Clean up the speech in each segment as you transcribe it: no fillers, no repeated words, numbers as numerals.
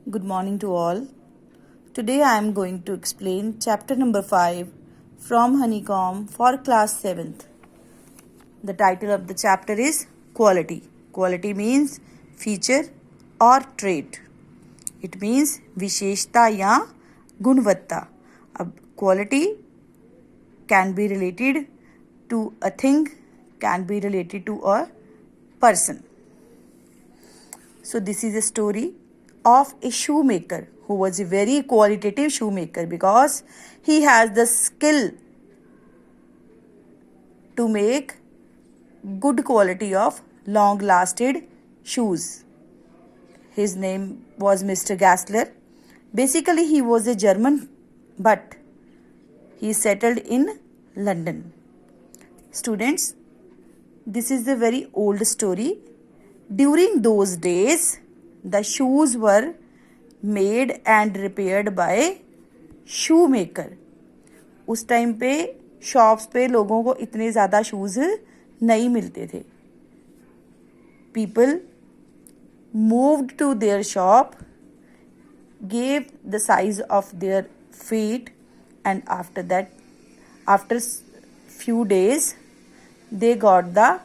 Good morning to all. Today I am going to explain chapter number 5 from Honeycomb for class 7th. The title of the chapter is Quality. Quality means feature or trait. It means विशेषता या गुणवत्ता. अब quality can be related to a thing, can be related to a person. So this is a story of a shoemaker who was a very qualitative shoemaker because he has the skill to make good quality of long lasted shoes. His name was Mr. Gassler. Basically, he was a German, but he settled in London. Students, this is a very old story. During those days, the shoes were made and repaired by shoemaker. उस time पे shops पे लोगों को इतने ज़्यादा shoes नहीं मिलते थे. People moved to their shop, gave the size of their feet, and after few days, they got the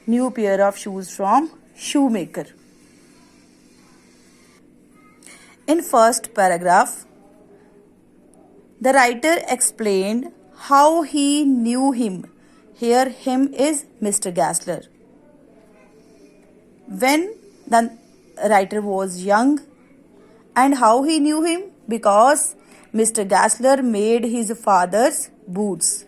new pair of shoes from shoemaker. In first paragraph, the writer explained how he knew him. Here him is Mr. Gassler. When the writer was young, and how he knew him? Because Mr. Gassler made his father's boots.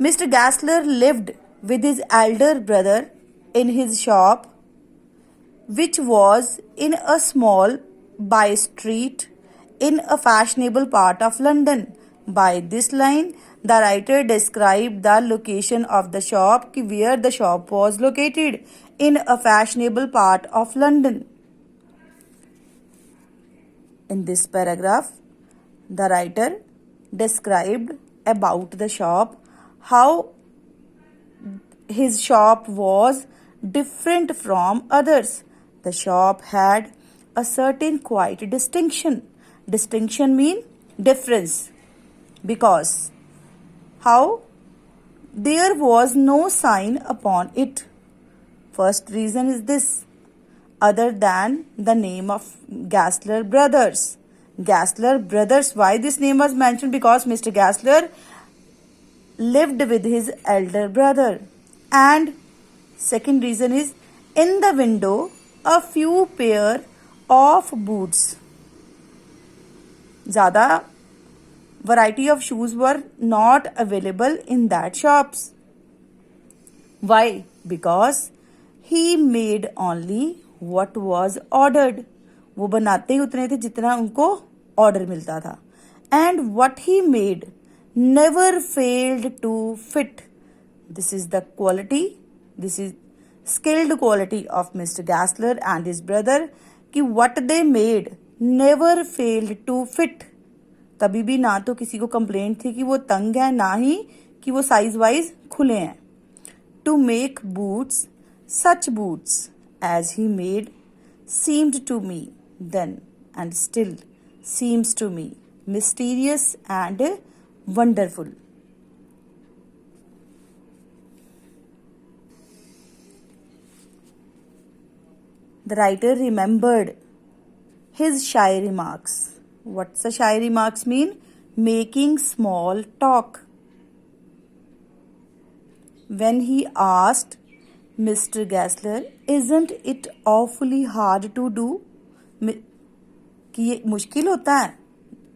Mr. Gassler lived with his elder brother in his shop, which was in a small by street in a fashionable part of London. By this line, the writer described the location of the shop, where the shop was located in a fashionable part of London. In this paragraph, the writer described about the shop, how his shop was different from others. The shop had a certain quiet distinction. Distinction means difference. Because how? There was no sign upon it. First reason is this, other than the name of Gassler Brothers. Gassler Brothers, why this name was mentioned? Because Mr. Gassler lived with his elder brother. And second reason is, in the window, a few pair of boots. ज़्यादा variety of shoes were not available in that shops. Why? Because he made only what was ordered. वो बनाते ही उतने थे जितना उनको order मिलता था. And what he made never failed to fit. This is the quality, this is skilled quality of Mr. Gassler and his brother, कि what they made never failed to fit. कभी भी ना तो किसी को कंप्लेंट थी कि वो तंग है, ना ही कि वो साइज वाइज खुले हैं. To make boots, such boots as he made, seemed to me then and still seems to me mysterious and wonderful. The writer remembered his shy remarks. What's the shy remarks mean? Making small talk. When he asked Mr. Gassler, isn't it awfully hard to do? कि ये मुश्किल होता है?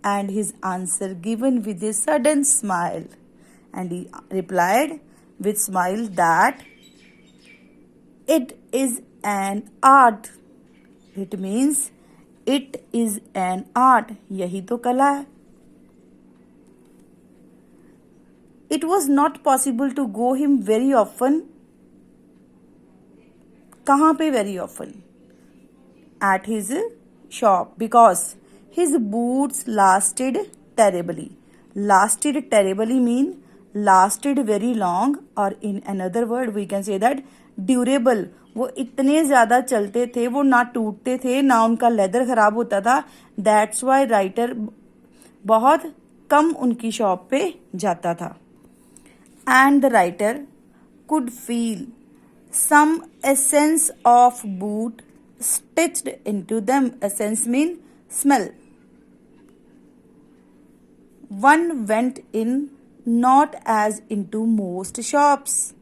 And his answer given with a sudden smile. And he replied with smile that it is an art. It means it is an art. यही तो कला है. It was not possible to go him very often. कहाँ पे very often? At his shop, because his boots lasted terribly. Lasted terribly mean lasted very long, or in another word we can say that durable, वो इतने ज़्यादा चलते थे, वो ना टूटते थे ना उनका लेदर ख़राब होता था. दैट्स वाई राइटर बहुत कम उनकी शॉप पे जाता था. And the writer could feel some essence of boot stitched into them. Essence mean smell. One went in, not as into most shops,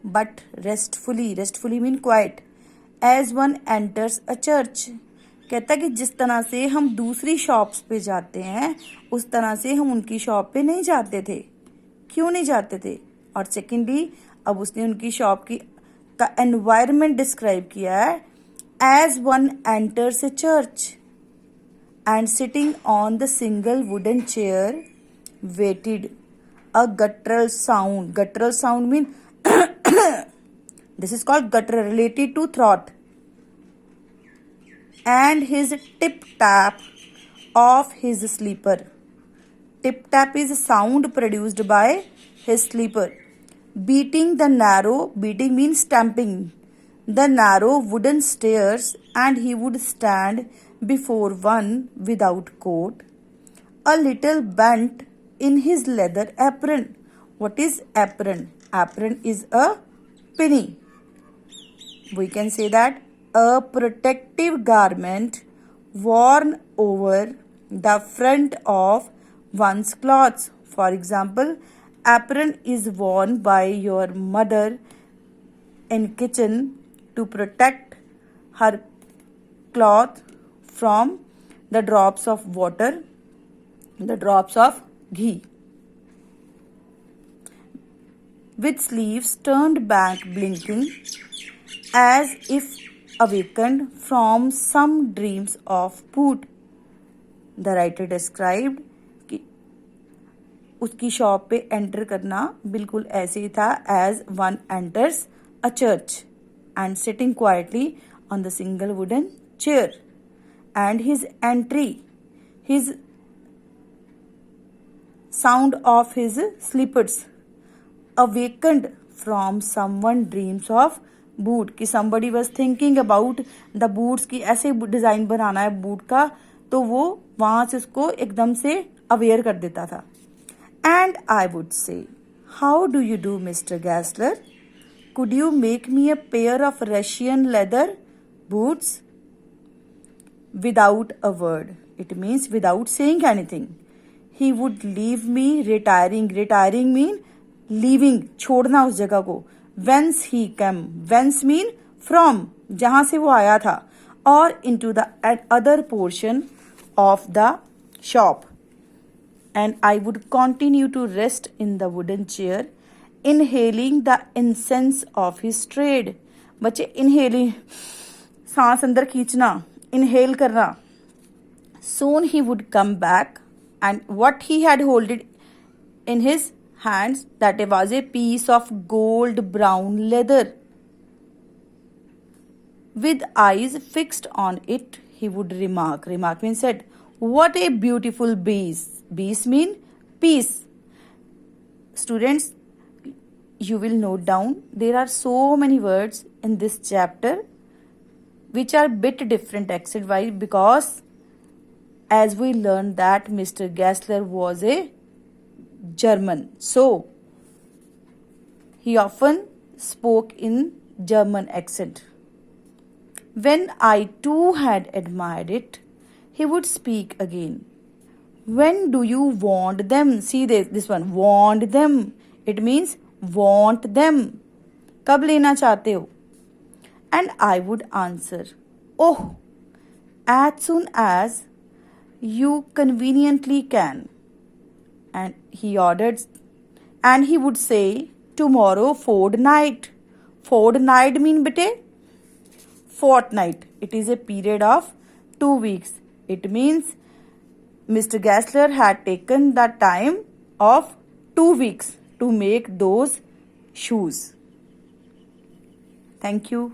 but restfully. Restfully mean quiet. As one enters a church. कहता कि जिस तरह से हम दूसरी shops पे जाते हैं उस तरह से हम उनकी शॉप पे नहीं जाते थे. क्यों नहीं जाते थे? और सेकेंडली अब उसने उनकी शॉप की का एनवायरनमेंट डिस्क्राइब किया है. As one enters a church and sitting on the single wooden chair waited a guttural sound. Guttural sound mean this is called guttural, related to throat. And his tip tap of his sleeper. Tip tap is a sound produced by his sleeper. Beating the narrow, beating means stamping, the narrow wooden stairs, and he would stand before one without coat, a little bent in his leather apron. What is apron? Apron is a penny. We can say that a protective garment worn over the front of one's clothes. For example, apron is worn by your mother in kitchen to protect her cloth from the drops of water, the drops of ghee. With sleeves turned back, blinking, as if awakened from some dreams of boot. The writer described कि उसकी shop पे enter करना बिल्कुल ऐसे ही था. As one enters a church and sitting quietly on the single wooden chair. And his entry, his sound of his slippers awakened from someone dreams of boot. कि somebody was thinking about the boots की ऐसे design बनाना है boot का, तो वो वहाँ से उसको एकदम से अवेयर कर देता था. And I would say, how do you do, Mr. Gassler? Could you make me a pair of Russian leather boots? Without a word. It means without saying anything. He would leave me retiring. Retiring mean leaving, छोड़ना उस जगह को. Whence he came. Whence mean from, जहाँ से वो आया था. Or into the other portion of the shop. And I would continue to rest in the wooden chair, inhaling the incense of his trade. बच्चे inhaling, सांस अंदर खींचना, inhale करना. Soon he would come back, and what he had holded in his hands, that was a piece of gold brown leather. With eyes fixed on it, he would remark. Remark means said, what a beautiful beast. Beast mean piece. Students, you will note down, there are so many words in this chapter which are bit different accent wise, because as we learned that Mr. Gassler was a German, so he often spoke in German accent. When I too had admired it, he would speak again. When do you want them? See this one, want them. It means want them. कब लेना चाहते हो? And I would answer, oh, as soon as you conveniently can. And he ordered, and he would say, tomorrow fortnight. Fortnight mean bete? Fortnight. It is a period of 2 weeks. It means Mr. Gassler had taken the time of 2 weeks to make those shoes. Thank you.